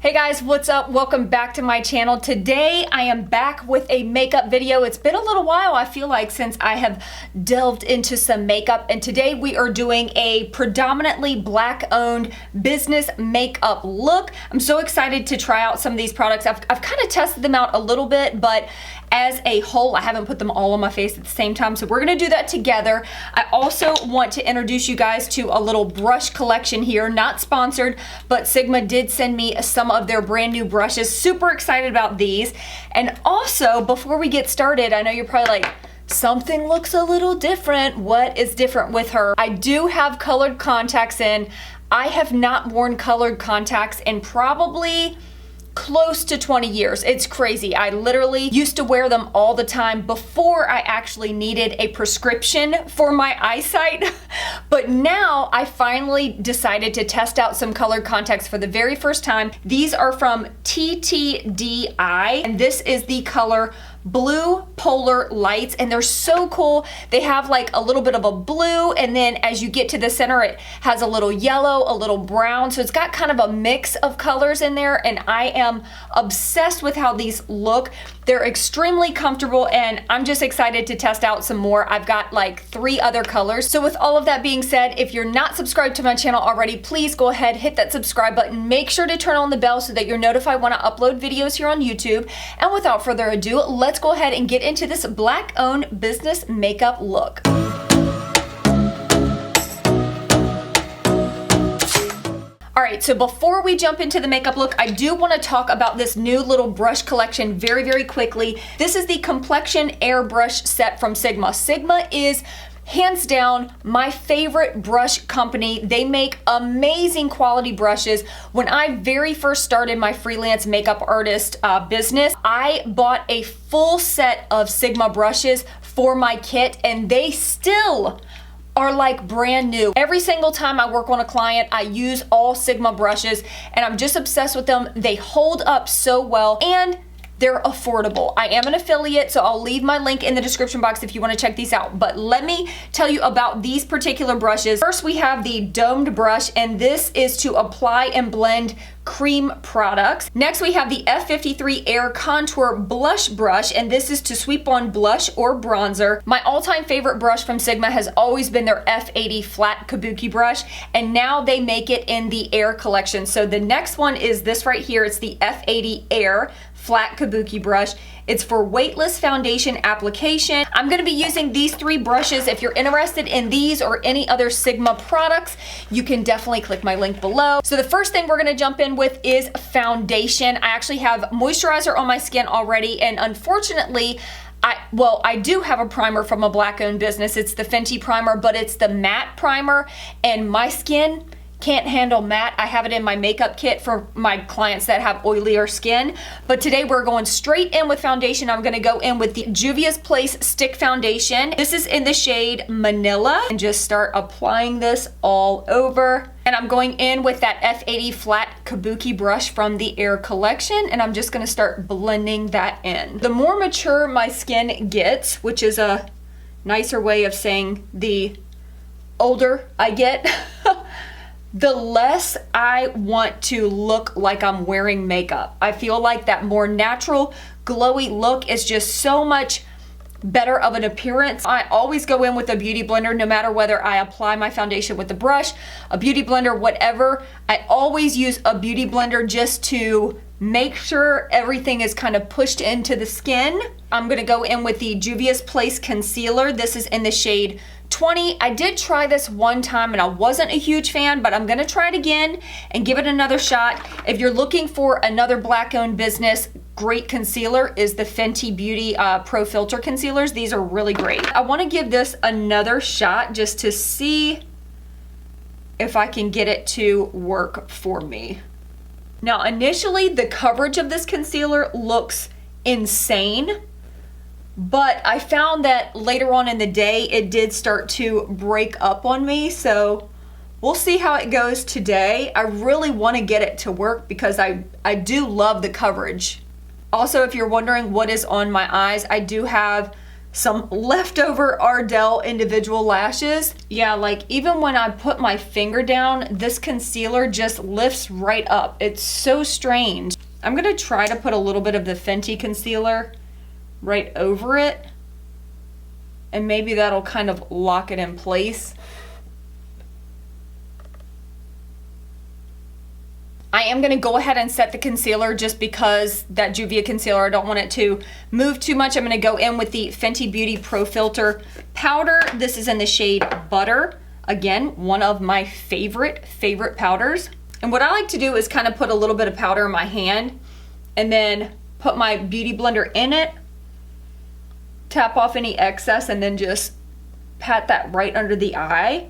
Hey guys, what's up? Welcome back to my channel. Today I am back with a makeup video. It's been a little while, I feel like, since I have delved into some makeup, and today we are doing a predominantly black owned business makeup look. I'm so excited to try out some of these products. I've kind of tested them out a little bit, but as a whole, I haven't put them all on my face at the same time, so we're gonna do that together. I also want to introduce you guys to a little brush collection here, not sponsored, but Sigma did send me some of their brand new brushes. Super excited about these. And also, before we get started, I know you're probably like, something looks a little different. What is different with her? I do have colored contacts in. I have not worn colored contacts in probably close to 20 years. It's crazy. I literally used to wear them all the time before I actually needed a prescription for my eyesight. But now I finally decided to test out some colored contacts for the very first time. These are from TTDI, and this is the color Blue Polar Lights, and they're so cool. They have like a little bit of a blue, and then as you get to the center, it has a little yellow, a little brown, so it's got kind of a mix of colors in there, and I am obsessed with how these look. They're extremely comfortable, and I'm just excited to test out some more. I've got like 3 other colors. So with all of that being said, if you're not subscribed to my channel already, please go ahead, hit that subscribe button. Make sure to turn on the bell so that you're notified when I upload videos here on YouTube. And without further ado, let's go ahead and get into this black-owned business makeup look. All right, so before we jump into the makeup look, I do want to talk about this new little brush collection very, very quickly. This is the Complexion Airbrush set from Sigma. Sigma is hands down my favorite brush company. They make amazing quality brushes. When I very first started my freelance makeup artist business, I bought a full set of Sigma brushes for my kit, and they still are like brand new. Every single time I work on a client, I use all Sigma brushes, and I'm just obsessed with them. They hold up so well, and they're affordable. I am an affiliate, so I'll leave my link in the description box if you want to check these out. But let me tell you about these particular brushes. First, we have the domed brush, and this is to apply and blend cream products. Next, we have the F53 Air Contour Blush Brush, and this is to sweep on blush or bronzer. My all-time favorite brush from Sigma has always been their F80 Flat Kabuki brush, and now they make it in the Air collection. So the next one is this right here. It's the F80 Air Flat Kabuki brush. It's for weightless foundation application. I'm going to be using these 3 brushes. If you're interested in these or any other Sigma products, you can definitely click my link below. So the first thing we're going to jump in with is foundation. I actually have moisturizer on my skin already, and unfortunately, I do have a primer from a black-owned business. It's the Fenty primer, but it's the matte primer, and my skin can't handle matte. I have it in my makeup kit for my clients that have oilier skin. But today we're going straight in with foundation. I'm gonna go in with the Juvia's Place Stick Foundation. This is in the shade Manila, and just start applying this all over. And I'm going in with that F80 Flat Kabuki brush from the Air collection, and I'm just gonna start blending that in. The more mature my skin gets, which is a nicer way of saying the older I get, the less I want to look like I'm wearing makeup. I feel like that more natural, glowy look is just so much better of an appearance. I always go in with a beauty blender, no matter whether I apply my foundation with a brush, a beauty blender, whatever. I always use a beauty blender just to make sure everything is kind of pushed into the skin. I'm gonna go in with the Juvia's Place Concealer. This is in the shade 20. I did try this one time and I wasn't a huge fan, but I'm gonna try it again and give it another shot. If you're looking for another black-owned business, great concealer is the Fenty Beauty Pro Filter Concealers. These are really great. I wanna give this another shot just to see if I can get it to work for me. Now, initially, the coverage of this concealer looks insane, but I found that later on in the day, it did start to break up on me, so we'll see how it goes today. I really want to get it to work because I do love the coverage. Also, if you're wondering what is on my eyes, I do have some leftover Ardell individual lashes. Yeah, like even when I put my finger down, this concealer just lifts right up. It's so strange. I'm gonna try to put a little bit of the Fenty concealer right over it, and maybe that'll kind of lock it in place. I am going to go ahead and set the concealer just because that Juvia concealer, I don't want it to move too much. I'm going to go in with the Fenty Beauty Pro Filter powder. This is in the shade Butter. Again, one of my favorite powders. And what I like to do is kind of put a little bit of powder in my hand and then put my beauty blender in it, tap off any excess, and then just pat that right under the eye.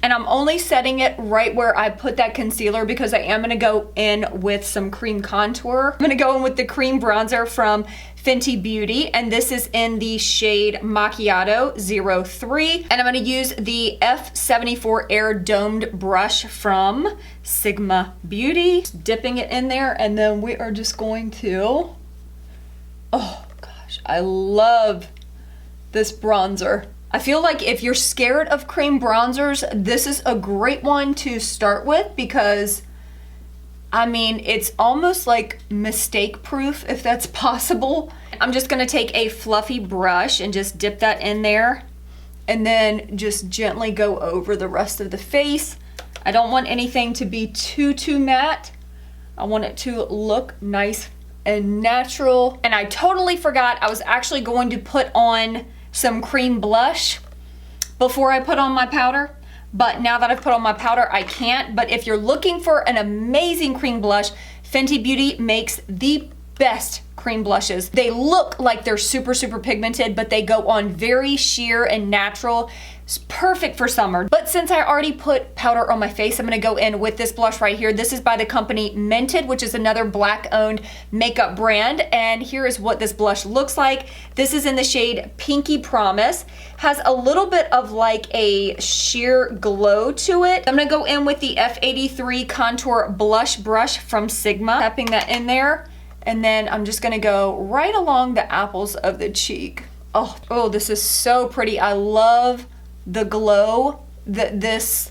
And I'm only setting it right where I put that concealer because I am going to go in with some cream contour. I'm going to go in with the cream bronzer from Fenty Beauty, and this is in the shade Macchiato 03. And I'm going to use the F74 Air Domed brush from Sigma Beauty. Just dipping it in there, and then we are just going to... Oh gosh, I love this bronzer. I feel like if you're scared of cream bronzers, this is a great one to start with because, I mean, it's almost like mistake proof if that's possible. I'm just gonna take a fluffy brush and just dip that in there and then just gently go over the rest of the face. I don't want anything to be too matte. I want it to look nice and natural. And I totally forgot I was actually going to put on some cream blush before I put on my powder, but now that I've put on my powder, I can't. But if you're looking for an amazing cream blush, Fenty Beauty makes the best cream blushes. They look like they're super pigmented, but they go on very sheer and natural. It's perfect for summer. But since I already put powder on my face, I'm gonna go in with this blush right here. This is by the company Mented, which is another Black-owned makeup brand. And here is what this blush looks like. This is in the shade Pinky Promise. Has a little bit of like a sheer glow to it. I'm gonna go in with the F83 Contour Blush Brush from Sigma. Tapping that in there. And then I'm just gonna go right along the apples of the cheek. Oh, this is so pretty. I love the glow that this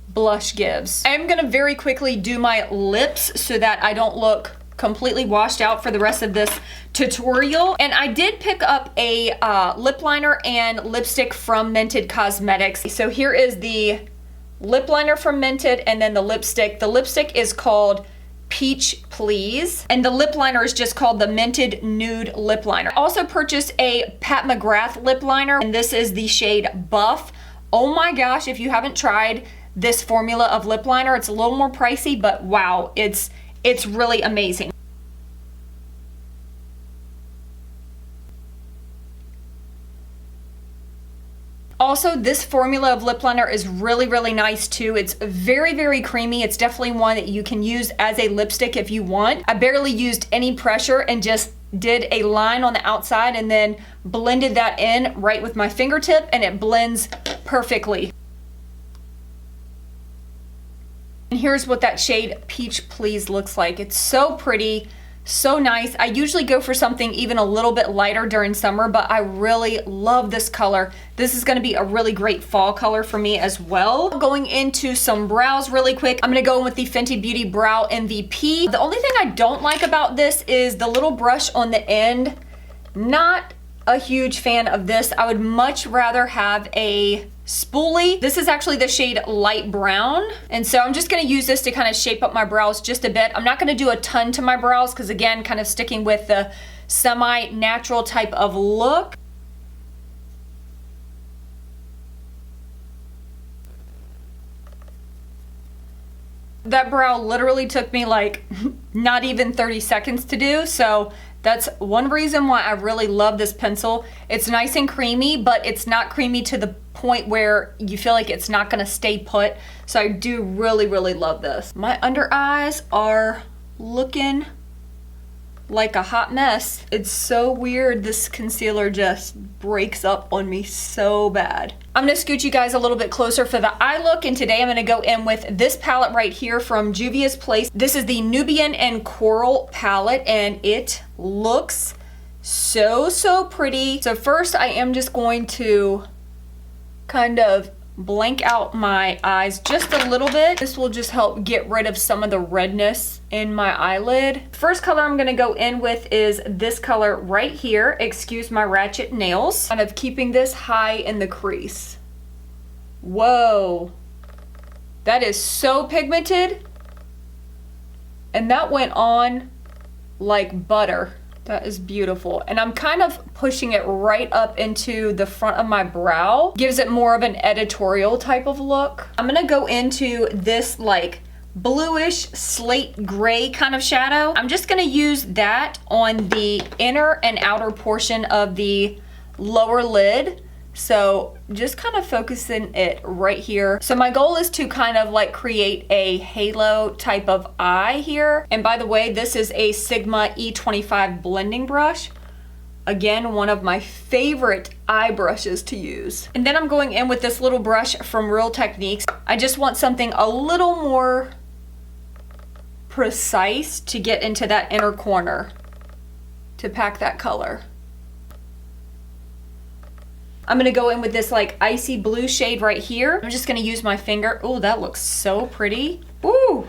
blush gives. I am gonna very quickly do my lips so that I don't look completely washed out for the rest of this tutorial. And I did pick up a lip liner and lipstick from Mented Cosmetics. So here is the lip liner from Mented and then the lipstick. The lipstick is called Peach Please, and the lip liner is just called the Mented Nude Lip Liner. Also purchased a Pat McGrath lip liner, and this is the shade Buff. Oh my gosh, if you haven't tried this formula of lip liner, it's a little more pricey, but wow, it's really amazing. Also, this formula of lip liner is really nice too. It's very creamy. It's definitely one that you can use as a lipstick if you want. I barely used any pressure and just did a line on the outside and then blended that in right with my fingertip, and it blends perfectly. And here's what that shade Peach Please looks like. It's so pretty. So nice. I usually go for something even a little bit lighter during summer, but I really love this color. This is going to be a really great fall color for me as well. Going into some brows really quick, I'm going to go in with the Fenty Beauty Brow MVP. The only thing I don't like about this is the little brush on the end. Not a huge fan of this. I would much rather have a spoolie. This is actually the shade Light Brown. And so I'm just gonna use this to kind of shape up my brows just a bit. I'm not gonna do a ton to my brows because again, kind of sticking with the semi-natural type of look. That brow literally took me like not even 30 seconds to do. So that's one reason why I really love this pencil. It's nice and creamy, but it's not creamy to the point where you feel like it's not gonna stay put. So I do really love this. My under eyes are looking like a hot mess. It's so weird. This concealer just breaks up on me so bad. I'm gonna scoot you guys a little bit closer for the eye look, and today I'm gonna go in with this palette right here from Juvia's Place. This is the Nubian and Coral palette, and it looks So pretty. So first I am just going to kind of blank out my eyes just a little bit. This will just help get rid of some of the redness in my eyelid. First color I'm gonna go in with is this color right here. Excuse my ratchet nails. Kind of keeping this high in the crease. Whoa, that is so pigmented. And that went on like butter. That is beautiful. And I'm kind of pushing it right up into the front of my brow. Gives it more of an editorial type of look. I'm gonna go into this like bluish slate gray kind of shadow. I'm just gonna use that on the inner and outer portion of the lower lid. So just kind of focusing it right here. So my goal is to kind of like create a halo type of eye here. And by the way, this is a Sigma E25 blending brush. Again, one of my favorite eye brushes to use. And then I'm going in with this little brush from Real Techniques. I just want something a little more precise to get into that inner corner to pack that color. I'm gonna go in with this like icy blue shade right here. I'm just gonna use my finger. Oh, that looks so pretty. Ooh.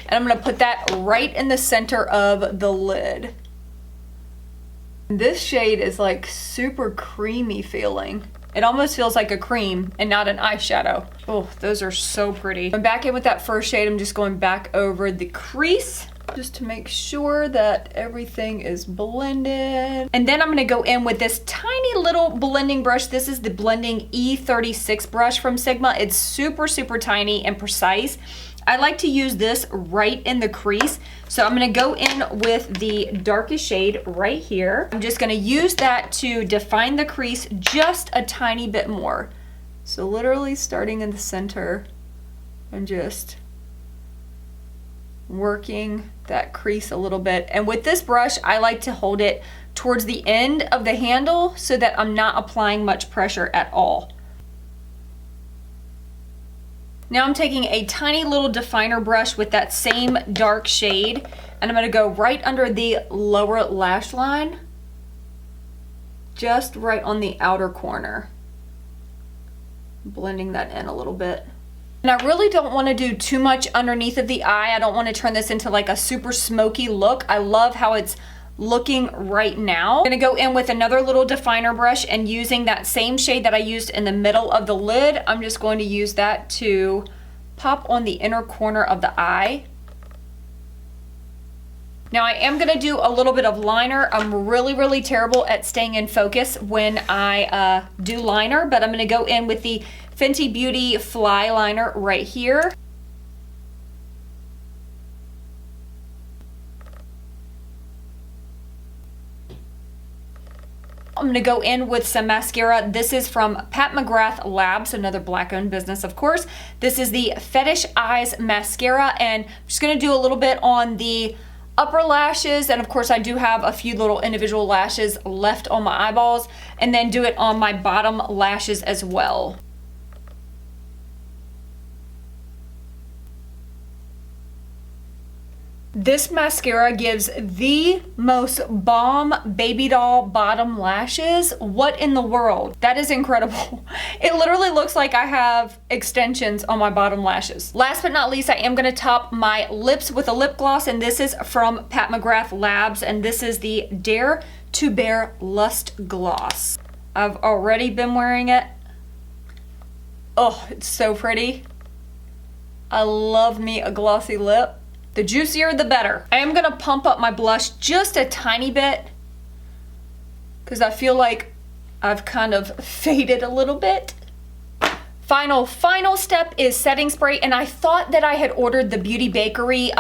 And I'm gonna put that right in the center of the lid. This shade is like super creamy feeling. It almost feels like a cream and not an eyeshadow. Oh, those are so pretty. I'm back in with that first shade. I'm just going back over the crease, just to make sure that everything is blended. And then I'm gonna go in with this tiny little blending brush. This is the Blending E36 brush from Sigma. It's super tiny and precise. I like to use this right in the crease. So I'm gonna go in with the darkest shade right here. I'm just gonna use that to define the crease just a tiny bit more. So literally starting in the center and just working that crease a little bit. And with this brush, I like to hold it towards the end of the handle so that I'm not applying much pressure at all. Now I'm taking a tiny little definer brush with that same dark shade, and I'm gonna go right under the lower lash line, just right on the outer corner. Blending that in a little bit. And I really don't want to do too much underneath of the eye. I don't want to turn this into like a super smoky look. I love how it's looking right now. I'm gonna go in with another little definer brush, and using that same shade that I used in the middle of the lid, I'm just going to use that to pop on the inner corner of the eye. Now I am gonna do a little bit of liner. I'm really terrible at staying in focus when I do liner, but I'm gonna go in with the Fenty Beauty Fly Liner right here. I'm gonna go in with some mascara. This is from Pat McGrath Labs, another black-owned business, of course. This is the Fetish Eyes Mascara, and I'm just gonna do a little bit on the upper lashes, and of course I do have a few little individual lashes left on my eyeballs, and then do it on my bottom lashes as well. This mascara gives the most bomb baby doll bottom lashes. What in the world? That is incredible. It literally looks like I have extensions on my bottom lashes. Last but not least, I am gonna top my lips with a lip gloss, and this is from Pat McGrath Labs, and this is the Dare to Bare Lust Gloss. I've already been wearing it. Oh, it's so pretty. I love me a glossy lip. The juicier, the better. I am gonna pump up my blush just a tiny bit because I feel like I've kind of faded a little bit. Final step is setting spray, and I thought that I had ordered the Beauty Bakery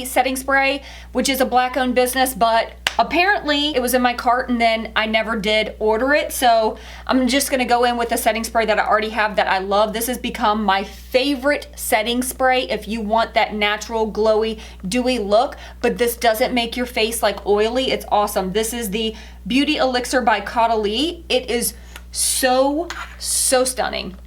setting spray, which is a black-owned business, but apparently it was in my cart and then I never did order it. So I'm just gonna go in with the setting spray that I already have that I love. This has become my favorite setting spray if you want that natural, glowy, dewy look, but this doesn't make your face like oily. It's awesome. This is the Beauty Elixir by Caudalie. It is so stunning.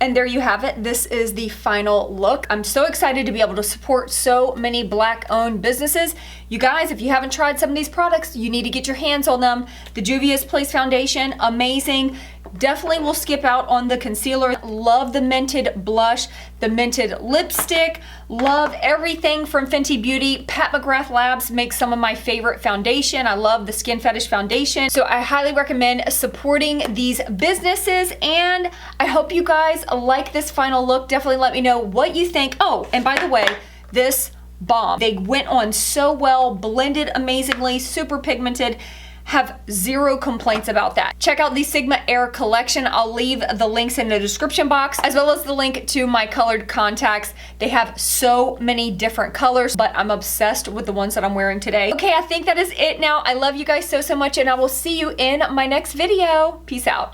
And there you have it. This is the final look. I'm so excited to be able to support so many Black-owned businesses. You guys, if you haven't tried some of these products, you need to get your hands on them. The Juvia's Place Foundation, amazing. Definitely will skip out on the concealer. Love the Mented blush, the Mented lipstick. Love everything from Fenty Beauty. Pat McGrath Labs makes some of my favorite foundation. I love the Skin Fetish foundation. So I highly recommend supporting these businesses, and I hope you guys like this final look. Definitely let me know what you think. Oh, and by the way, this bomb. They went on so well, blended amazingly, super pigmented. Have zero complaints about that. Check out the Sigma Air collection. I'll leave the links in the description box, as well as the link to my colored contacts. They have so many different colors, but I'm obsessed with the ones that I'm wearing today. Okay, I think that is it now. I love you guys so much, and I will see you in my next video. Peace out.